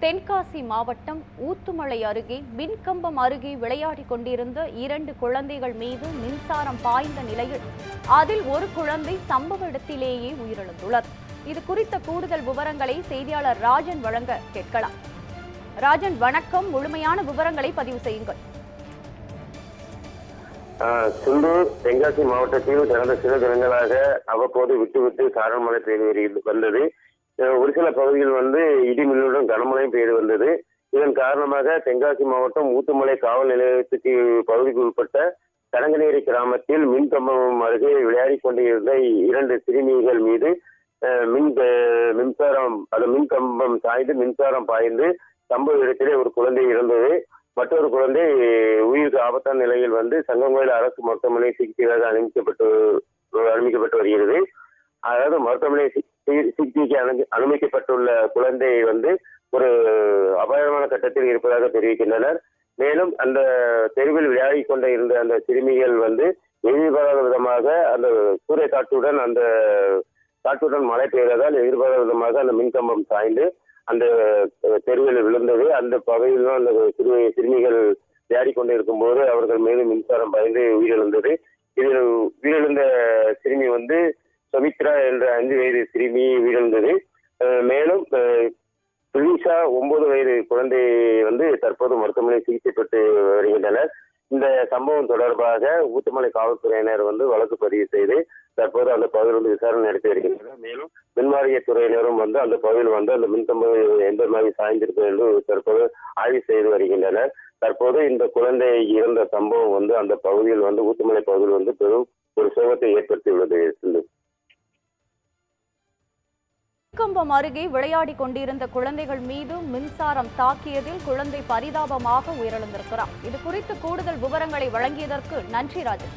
தென்காசி மாவட்டம் ஊத்துமலை அருகே மின்கம்பம் அருகே விளையாடிக் கொண்டிருந்த 2 குழந்தைகள் மீது மின்சாரம் பாய்ந்த நிலையில் அதில் ஒரு குழந்தை சம்பவ இடத்திலேயே உயிரிழந்துள்ளது. இது குறித்த கூடுதல் விவரங்களை செய்தியாளர் ராஜன் வழங்க கேட்கலாம். ராஜன், வணக்கம். முழுமையான விவரங்களை பதிவு செய்யுங்கள். சிந்தூர் தென்காசி மாவட்டத்தில் கடந்த சில தினங்களாக அவ்வப்போது விட்டு சாரல் மழை பெய்து வந்தது. ஒரு சில பகுதிகள் இடி மின்னுடன் கனமழையும் பெய்து வந்தது. இதன் காரணமாக தென்காசி மாவட்டம் ஊத்துமலை காவல் நிலையத்துக்கு பகுதிக்கு உட்பட்ட கடங்கநேரி கிராமத்தில் மின்கம்பம் அருகே விளையாடி கொண்டிருந்த 2 சிறுமிகள் மீது மின்கம்பம் சாய்ந்து மின்சாரம் பாய்ந்து சம்பவ இடத்திலே ஒரு குழந்தை இறந்தது. மற்றொரு குழந்தை உயிருக்கு ஆபத்தான நிலையில் சங்கங்கோயில் அரசு மருத்துவமனை சிகிச்சைக்காக அனுமதிக்கப்பட்டு வருகிறது. அதாவது மருத்துவமனை சிகிச்சைக்கு அனுமதிக்கப்பட்டுள்ள குழந்தை ஒரு அபாயமான கட்டத்தில் இருப்பதாக தெரிவிக்கின்றனர். மேலும் அந்த தெருவில் விளையாடி கொண்ட இருந்த அந்த சிறுமிகள் எதிர்பாராத விதமாக அந்த சூறை காற்றுடன் மழை பெய்ததால் எதிர்பாராத விதமாக அந்த மின்கம்பம் சாய்ந்து அந்த தெருவில் விழுந்தது. அந்த பகுதியிலும் அந்த சிறுமிகள் விளையாடி கொண்டு இருக்கும் போது அவர்கள் மீது மின்சாரம் பாய்ந்து உயிரிழந்தது. இதில் உயிரிழந்த சிறுமி சுமித்ரா என்ற 5 வயது சிறுமி உயிரிழந்தது. மேலும் பிரிஷா 9 வயது குழந்தை தற்போது மருத்துவமனை சிகிச்சை பெற்று வருகின்றனர். இந்த சம்பவம் தொடர்பாக ஊத்துமலை காவல்துறையினர் வழக்கு பதிவு செய்து தற்போது அந்த பகுதியில் விசாரணை நடத்தி வருகின்றனர். மேலும் மின்வாரிய துறையினரும் அந்த பகுதியில் அந்த மின்கம்பம் எந்த மாதிரி சாய்ந்திருக்கும் என்று தற்போது ஆய்வு செய்து வருகின்றனர். தற்போது இந்த குழந்தை இறந்த சம்பவம் அந்த பகுதியில் ஊத்துமலை பகுதியில் பெரும் ஒரு சோகத்தை ஏற்படுத்தியுள்ளது. மின்கம்பம் அருகே விளையாடி கொண்டிருந்த குழந்தைகள் மீது மின்சாரம் தாக்கியதில் குழந்தை பரிதாபமாக உயிரிழந்திருக்கிறார். இது குறித்து கூடுதல் விவரங்களை வழங்கியதற்கு நன்றி ராஜன்.